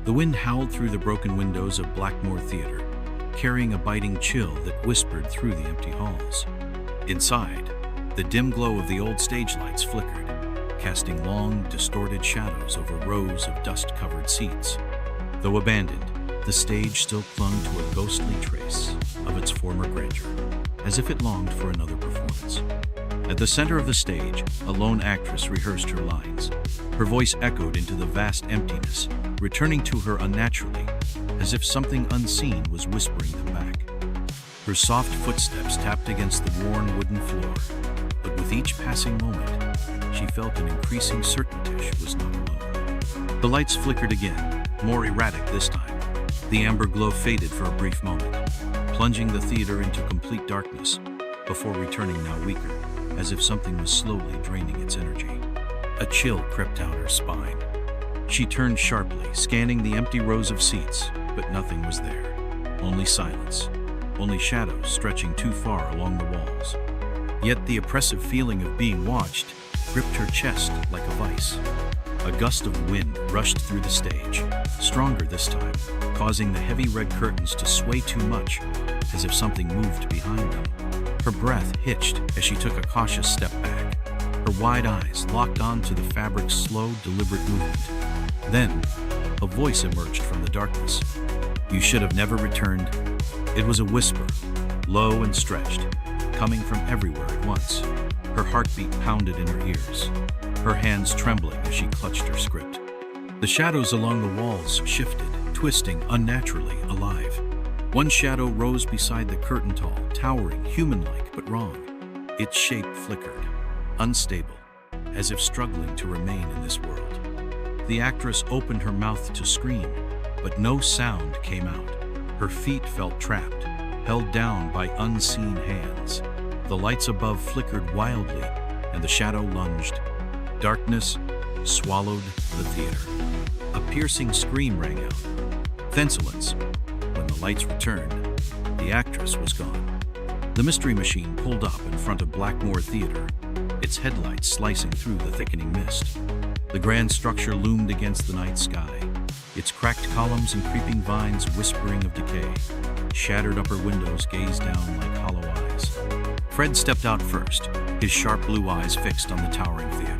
The wind howled through the broken windows of Blackmore Theatre, carrying a biting chill that whispered through the empty halls. Inside, the dim glow of the old stage lights flickered, casting long, distorted shadows over rows of dust-covered seats. Though abandoned, the stage still clung to a ghostly trace of its former grandeur, as if it longed for another performance. At the center of the stage, a lone actress rehearsed her lines. Her voice echoed into the vast emptiness, returning to her unnaturally, as if something unseen was whispering them back. Her soft footsteps tapped against the worn wooden floor, but with each passing moment, she felt an increasing certainty she was not alone. The lights flickered again, more erratic this time. The amber glow faded for a brief moment, plunging the theater into complete darkness, before returning now weaker, as if something was slowly draining its energy. A chill crept down her spine. She turned sharply, scanning the empty rows of seats, but nothing was there. Only silence, only shadows stretching too far along the walls. Yet the oppressive feeling of being watched gripped her chest like a vice. A gust of wind rushed through the stage, stronger this time, causing the heavy red curtains to sway too much, as if something moved behind them. Her breath hitched as she took a cautious step back, her wide eyes locked onto the fabric's slow, deliberate movement. Then, a voice emerged from the darkness. "You should have never returned." It was a whisper, low and stretched, coming from everywhere at once. Her heartbeat pounded in her ears, her hands trembling as she clutched her script. The shadows along the walls shifted, twisting unnaturally alive. One shadow rose beside the curtain tall, towering, human-like but wrong. Its shape flickered, unstable, as if struggling to remain in this world. The actress opened her mouth to scream, but no sound came out. Her feet felt trapped, held down by unseen hands. The lights above flickered wildly, and the shadow lunged. Darkness swallowed the theater. A piercing scream rang out. Thensilence. When the lights returned, the actress was gone. The Mystery Machine pulled up in front of Blackmore Theatre, its headlights slicing through the thickening mist. The grand structure loomed against the night sky, its cracked columns and creeping vines whispering of decay. Shattered upper windows gazed down like hollow eyes. Fred stepped out first, his sharp blue eyes fixed on the towering theater.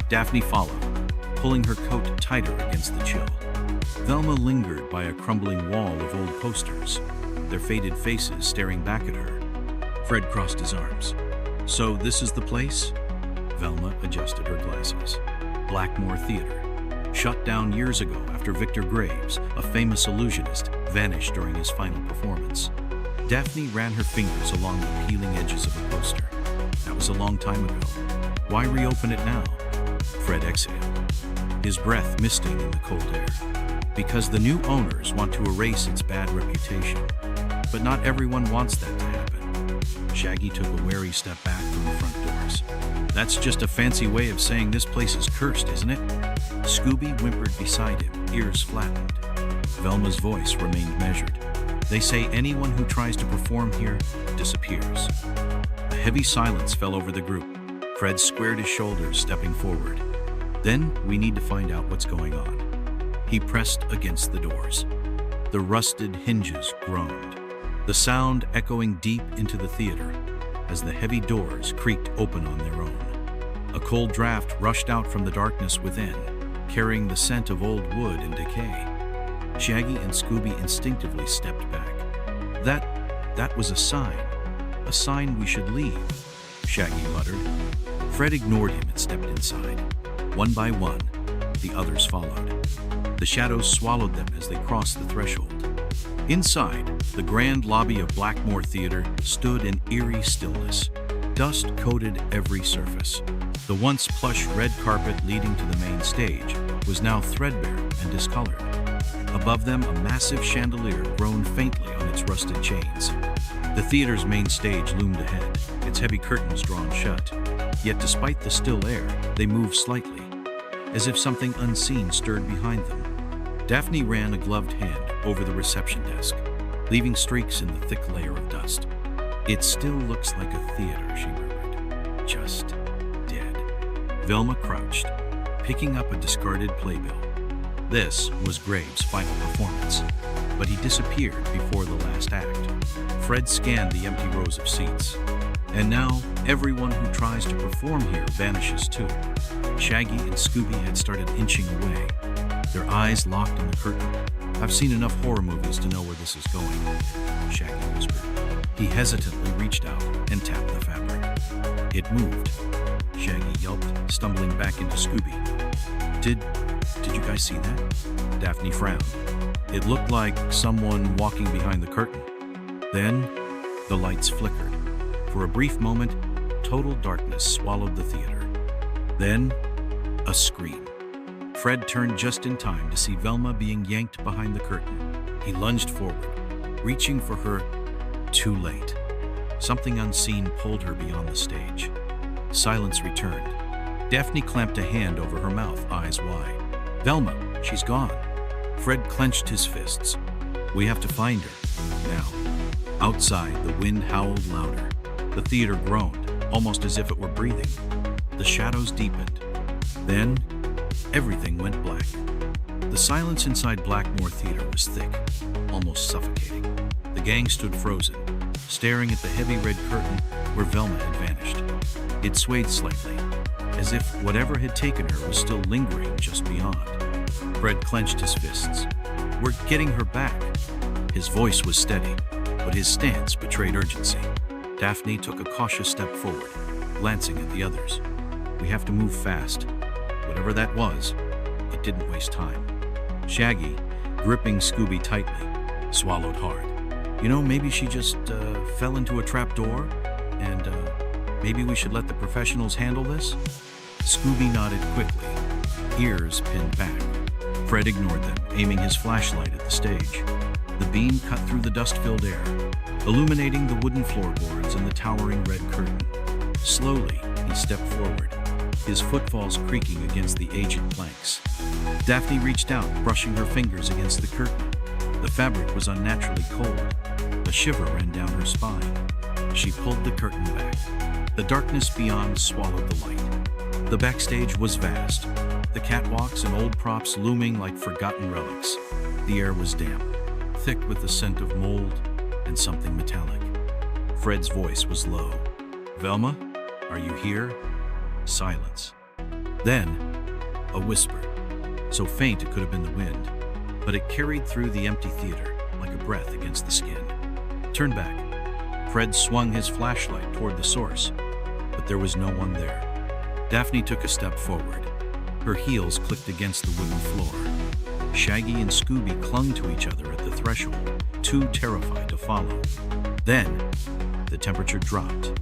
Daphne followed, pulling her coat tighter against the chill. Velma lingered by a crumbling wall of old posters, their faded faces staring back at her. Fred crossed his arms. "So this is the place?" Velma adjusted her glasses. Blackmore Theatre, shut down years ago after Victor Graves, a famous illusionist, vanished during his final performance. Daphne ran her fingers along the peeling edges of a poster. That was a long time ago. Why reopen it now? Fred exhaled, his breath misting in the cold air. Because the new owners want to erase its bad reputation. But not everyone wants that to happen. Shaggy took a wary step back from the front doors. "That's just a fancy way of saying this place is cursed, isn't it?" Scooby whimpered beside him, ears flattened. Velma's voice remained measured. "They say anyone who tries to perform here disappears." A heavy silence fell over the group. Fred squared his shoulders, stepping forward. "Then we need to find out what's going on." He pressed against the doors. The rusted hinges groaned, the sound echoing deep into the theater as the heavy doors creaked open on their own. A cold draft rushed out from the darkness within, carrying the scent of old wood and decay. Shaggy and Scooby instinctively stepped back. That was a sign we should leave," Shaggy muttered. Fred ignored him and stepped inside. One by one, the others followed. The shadows swallowed them as they crossed the threshold. Inside, the grand lobby of Blackmore Theatre stood in eerie stillness. Dust coated every surface. The once plush red carpet leading to the main stage was now threadbare and discolored. Above them, a massive chandelier groaned faintly on its rusted chains. The theater's main stage loomed ahead, its heavy curtains drawn shut. Yet despite the still air, they moved slightly, as if something unseen stirred behind them. Daphne ran a gloved hand over the reception desk, leaving streaks in the thick layer of dust. "It still looks like a theater," she murmured. "Just dead." Velma crouched, picking up a discarded playbill. This was Graves' final performance, but he disappeared before the last act. Fred scanned the empty rows of seats, and now everyone who tries to perform here vanishes too. Shaggy and Scooby had started inching away, their eyes locked on the curtain. "I've seen enough horror movies to know where this is going," Shaggy whispered. He hesitantly reached out and tapped the fabric. It moved. Shaggy yelped, stumbling back into Scooby. Did you guys see that?" Daphne frowned. It looked like someone walking behind the curtain. Then, the lights flickered. For a brief moment, total darkness swallowed the theater. Then, a scream. Fred turned just in time to see Velma being yanked behind the curtain. He lunged forward, reaching for her. Too late. Something unseen pulled her beyond the stage. Silence returned. Daphne clamped a hand over her mouth, eyes wide. "Velma, she's gone." Fred clenched his fists. "We have to find her, now." Outside, the wind howled louder. The theater groaned, almost as if it were breathing. The shadows deepened. Then, everything went black. The silence inside Blackmore Theater was thick, almost suffocating. The gang stood frozen, staring at the heavy red curtain where Velma had vanished. It swayed slightly, as if whatever had taken her was still lingering just beyond. Fred clenched his fists. "We're getting her back." His voice was steady, but his stance betrayed urgency. Daphne took a cautious step forward, glancing at the others. "We have to move fast." Whatever that was, it didn't waste time. Shaggy, gripping Scooby tightly, swallowed hard. Maybe she just fell into a trap door, and maybe we should let the professionals handle this?" Scooby nodded quickly, ears pinned back. Fred ignored them, aiming his flashlight at the stage. The beam cut through the dust-filled air, illuminating the wooden floorboards and the towering red curtain. Slowly, he stepped forward, his footfalls creaking against the aged planks. Daphne reached out, brushing her fingers against the curtain. The fabric was unnaturally cold. A shiver ran down her spine. She pulled the curtain back. The darkness beyond swallowed the light. The backstage was vast, the catwalks and old props looming like forgotten relics. The air was damp, thick with the scent of mold and something metallic. Fred's voice was low. "Velma, are you here?" Silence. Then, a whisper, so faint it could have been the wind, but it carried through the empty theater like a breath against the skin. "Turn back." Fred swung his flashlight toward the source, but there was no one there. Daphne took a step forward. Her heels clicked against the wooden floor. Shaggy and Scooby clung to each other at the threshold, too terrified to follow. Then, the temperature dropped.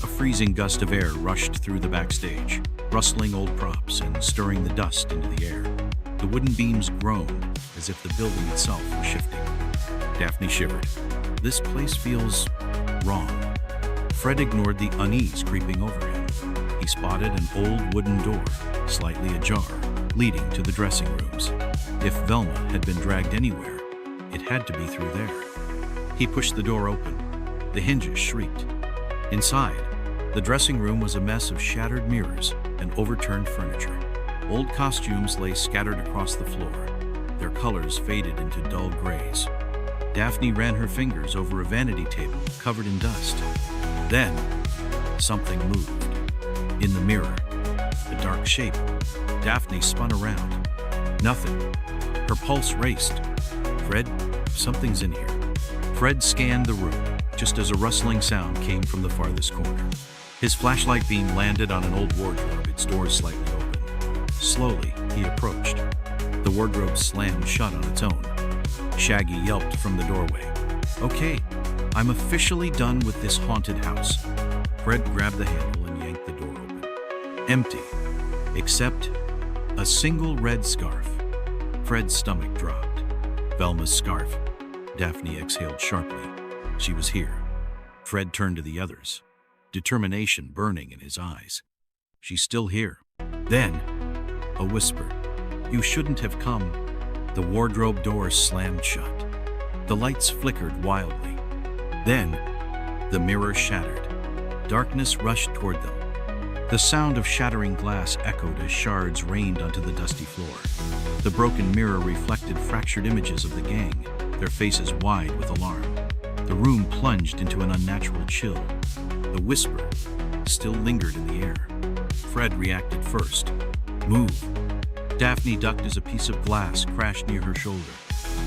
A freezing gust of air rushed through the backstage, rustling old props and stirring the dust into the air. The wooden beams groaned as if the building itself was shifting. Daphne shivered. "This place feels wrong." Fred ignored the unease creeping over him. He spotted an old wooden door, slightly ajar, leading to the dressing rooms. If Velma had been dragged anywhere, it had to be through there. He pushed the door open. The hinges shrieked. Inside, the dressing room was a mess of shattered mirrors and overturned furniture. Old costumes lay scattered across the floor, their colors faded into dull grays. Daphne ran her fingers over a vanity table covered in dust. Then, something moved. In the mirror, a dark shape. Daphne spun around. Nothing. Her pulse raced. "Fred, something's in here." Fred scanned the room, just as a rustling sound came from the farthest corner. His flashlight beam landed on an old wardrobe, its doors slightly open. Slowly, he approached. The wardrobe slammed shut on its own. Shaggy yelped from the doorway. "Okay, I'm officially done with this haunted house." Fred grabbed the handle and yanked the door open. Empty, except a single red scarf. Fred's stomach dropped. Velma's scarf. Daphne exhaled sharply. She was here. Fred turned to the others, determination burning in his eyes. "She's still here." Then, a whisper. "You shouldn't have come." The wardrobe door slammed shut. The lights flickered wildly. Then, the mirror shattered. Darkness rushed toward them. The sound of shattering glass echoed as shards rained onto the dusty floor. The broken mirror reflected fractured images of the gang, their faces wide with alarm. The room plunged into an unnatural chill. The whisper still lingered in the air. Fred reacted first. "Move." Daphne ducked as a piece of glass crashed near her shoulder.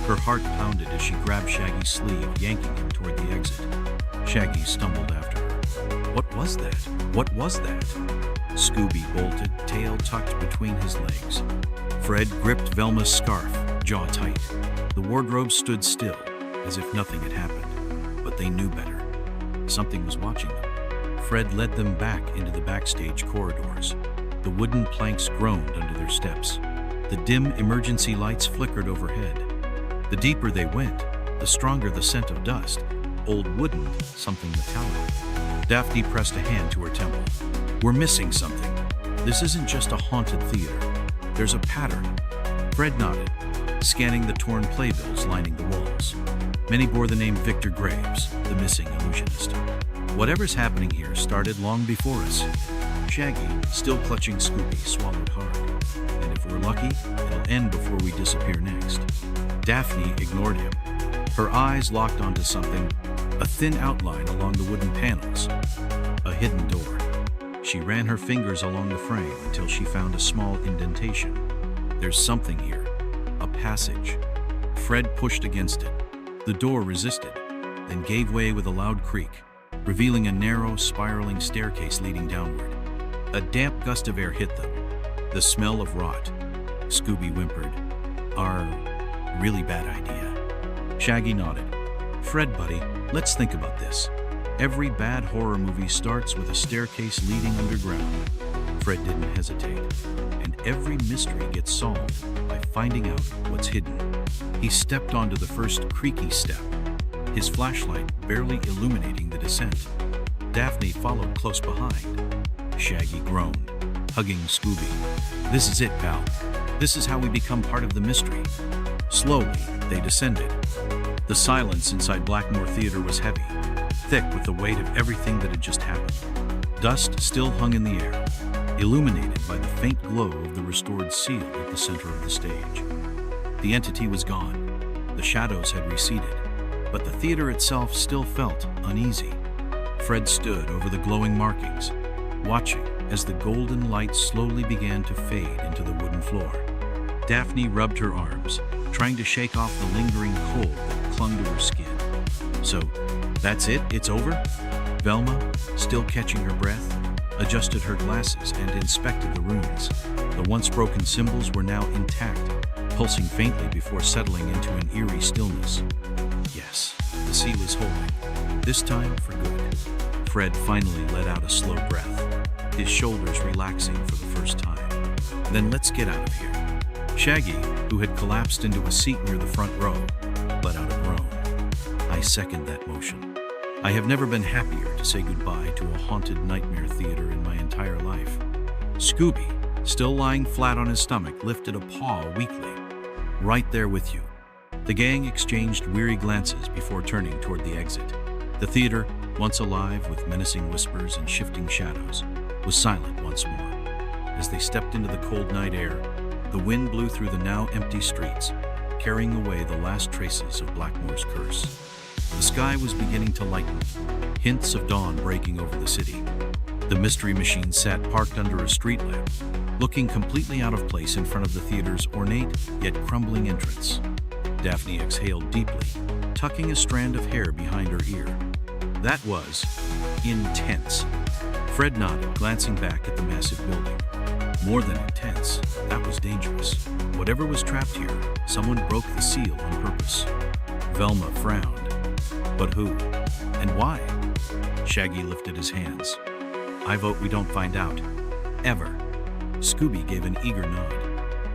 Her heart pounded as she grabbed Shaggy's sleeve, yanking him toward the exit. Shaggy stumbled after her. "What was that? What was that?" Scooby bolted, tail tucked between his legs. Fred gripped Velma's scarf, jaw tight. The wardrobe stood still, as if nothing had happened. But they knew better. Something was watching them. Fred led them back into the backstage corridors. The wooden planks groaned under their steps. The dim emergency lights flickered overhead. The deeper they went, the stronger the scent of dust. Old wooden, something metallic. Daphne pressed a hand to her temple. "We're missing something. This isn't just a haunted theater. There's a pattern." Fred nodded, scanning the torn playbills lining the walls. Many bore the name Victor Graves, the missing illusionist. Whatever's happening here started long before us. Shaggy, still clutching Scooby, swallowed hard. And if we're lucky, it'll end before we disappear next. Daphne ignored him. Her eyes locked onto something, a thin outline along the wooden panels. A hidden door. She ran her fingers along the frame until she found a small indentation. There's something here. A passage. Fred pushed against it. The door resisted, then gave way with a loud creak, revealing a narrow, spiraling staircase leading downward. A damp gust of air hit them. The smell of rot. Scooby whimpered. "Our really bad idea." Shaggy nodded. "Fred, buddy, let's think about this. Every bad horror movie starts with a staircase leading underground." Fred didn't hesitate. "And every mystery gets solved by finding out what's hidden." He stepped onto the first creaky step, his flashlight barely illuminating the descent. Daphne followed close behind. Shaggy groaned, hugging Scooby. "This is it, pal. This is how we become part of the mystery." Slowly, they descended. The silence inside Blackmore Theater was heavy, thick with the weight of everything that had just happened. Dust still hung in the air, illuminated by the faint glow of the restored seal at the center of the stage. The entity was gone. The shadows had receded, but the theater itself still felt uneasy. Fred stood over the glowing markings, watching as the golden light slowly began to fade into the wooden floor. Daphne rubbed her arms, trying to shake off the lingering cold that clung to her skin. "So, that's it? It's over?" Velma, still catching her breath, adjusted her glasses and inspected the runes. The once broken symbols were now intact, pulsing faintly before settling into an eerie stillness. Yes, the seal is holding. This time for good. Fred finally let out a slow breath, his shoulders relaxing for the first time. "Then let's get out of here." Shaggy, who had collapsed into a seat near the front row, let out a groan. I second that motion. I have never been happier to say goodbye to a haunted nightmare theater in my entire life. Scooby, still lying flat on his stomach, lifted a paw weakly. "Right there with you." The gang exchanged weary glances before turning toward the exit. The theater, once alive with menacing whispers and shifting shadows, was silent once more. As they stepped into the cold night air, the wind blew through the now empty streets, carrying away the last traces of Blackmore's curse. The sky was beginning to lighten, hints of dawn breaking over the city. The mystery machine sat parked under a street lamp, looking completely out of place in front of the theater's ornate yet crumbling entrance. Daphne exhaled deeply, tucking a strand of hair behind her ear. That was intense. Fred nodded, glancing back at the massive building. More than intense, that was dangerous. Whatever was trapped here, someone broke the seal on purpose. Velma frowned. But who? And why? Shaggy lifted his hands. "I vote we don't find out. Ever." Scooby gave an eager nod.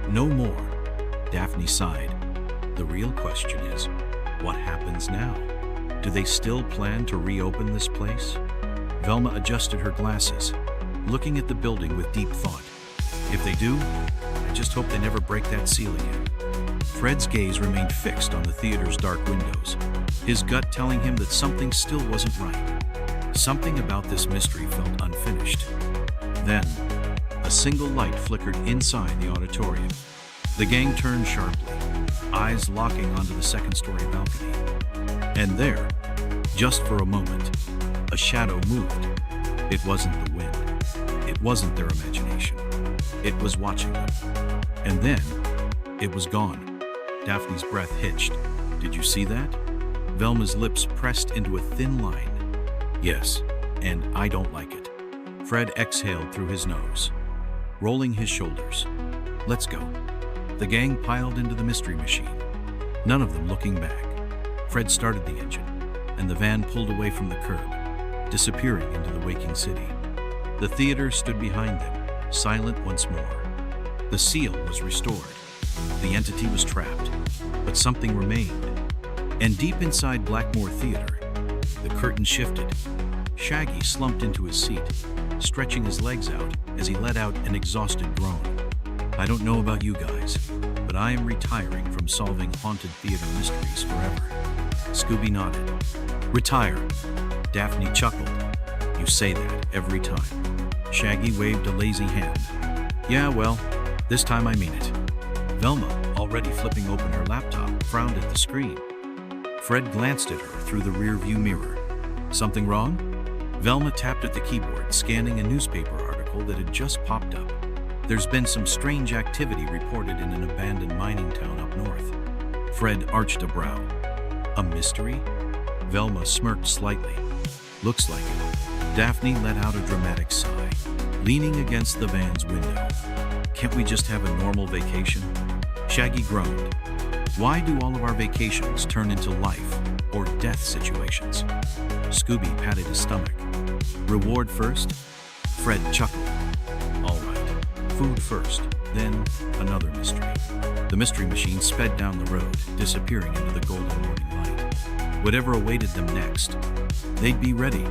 "No more." Daphne sighed. "The real question is, what happens now? Do they still plan to reopen this place?" Velma adjusted her glasses, looking at the building with deep thought. "If they do, I just hope they never break that seal again." Fred's gaze remained fixed on the theater's dark windows, his gut telling him that something still wasn't right. Something about this mystery felt unfinished. Then, a single light flickered inside the auditorium. The gang turned sharply, eyes locking onto the second-story balcony. And there, just for a moment, a shadow moved. It wasn't the wind. It wasn't their imagination. It was watching them. And then, it was gone. Daphne's breath hitched. Did you see that? Velma's lips pressed into a thin line. Yes, and I don't like it. Fred exhaled through his nose, rolling his shoulders. Let's go. The gang piled into the mystery machine, none of them looking back. Fred started the engine, and the van pulled away from the curb, disappearing into the waking city. The theater stood behind them, silent once more. The seal was restored. The entity was trapped, but something remained. And deep inside Blackmore Theater, the curtain shifted. Shaggy slumped into his seat, stretching his legs out as he let out an exhausted groan. I don't know about you guys, but I am retiring from solving haunted theater mysteries forever. Scooby nodded. Retire. Daphne chuckled. You say that every time. Shaggy waved a lazy hand. Yeah, well, this time I mean it. Velma, already flipping open her laptop, frowned at the screen. Fred glanced at her through the rear-view mirror. Something wrong? Velma tapped at the keyboard, scanning a newspaper article that had just popped up. There's been some strange activity reported in an abandoned mining town up north. Fred arched a brow. A mystery? Velma smirked slightly. Looks like it. Daphne let out a dramatic sigh, leaning against the van's window. Can't we just have a normal vacation? Shaggy groaned. Why do all of our vacations turn into life or death situations? Scooby patted his stomach. Reward first? Fred chuckled. All right, food first, then another mystery. The mystery machine sped down the road, disappearing into the golden morning light. Whatever awaited them next, they'd be ready.